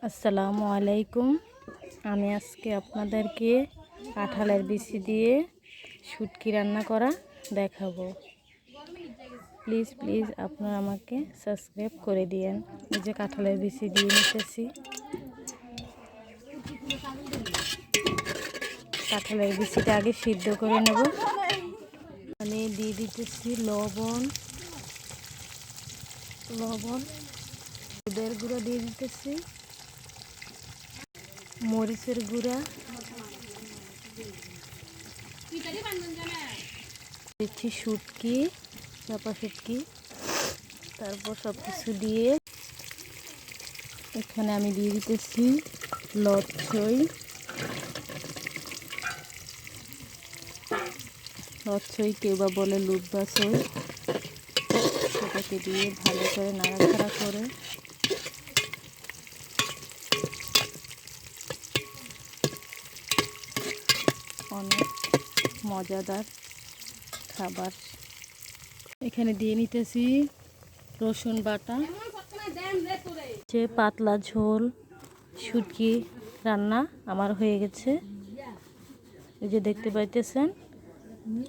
আসসালামু আলাইকুম। আমি আজকে আপনাদেরকে কাঁঠালের বিচি দিয়ে শুটকি রান্না করা দেখাবো। প্লিজ প্লিজ আপনারা আমাকে সাবস্ক্রাইব করে দিয়েন। এই যে কাঁঠালের বিচি দিয়ে নিতেছি। কাঁঠালের বিচিটা আগে সিদ্ধ করে নেব। আমি দিয়ে দিতেছি লবণ, হলুদের গুঁড়ো দিয়ে দিতেছি, মরিচের গুঁড়া দিচ্ছি, শুটকি, চাপা শুটকি, তারপর সব কিছু দিয়ে এখানে আমি দিয়ে দিতেছি লচ্ছই। কেউ বা বলে লুটবাছই। সেটাকে দিয়ে ভালো করে নাড়াচাড়া করে অনেক মজাদার খাবার। এখানে দিয়ে নিতেছি রসুন বাটা। যে পাতলা ঝোল শুটকি রান্না আমার হয়ে গেছে। এই যে দেখতে পাইতেছেন,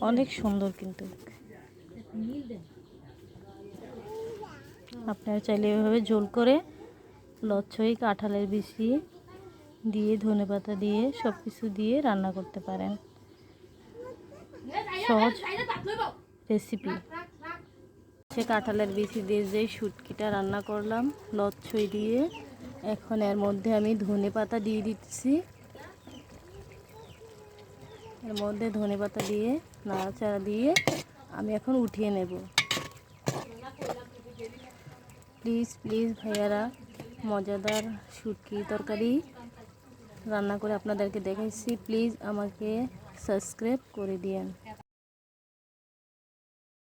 অনেক সুন্দর। কিন্তু আপনারা চাইলে এভাবে ঝোল করে লচ্ছই, কাঁঠালের বিচি দিয়ে, ধনেপাতা দিয়ে, সব কিছু দিয়ে রান্না করতে পারেন। সহজ রেসিপি। সে কাঁঠালের বিচি দিয়ে যে শুটকিটা রান্না করলাম লচ্ছই দিয়ে, এখন এর মধ্যে আমি ধনেপাতা দিয়ে দিচ্ছি। এর মধ্যে ধনেপাতা দিয়ে নাড়াচাড়া দিয়ে আমি এখন উঠিয়ে নেব। প্লিজ প্লিজ ভাইয়ারা, মজাদার শুটকি তরকারি রান্না করে আপনাদেরকে দেখাইছি। প্লিজ আমাকে সাবস্ক্রাইব করে দিয়েন।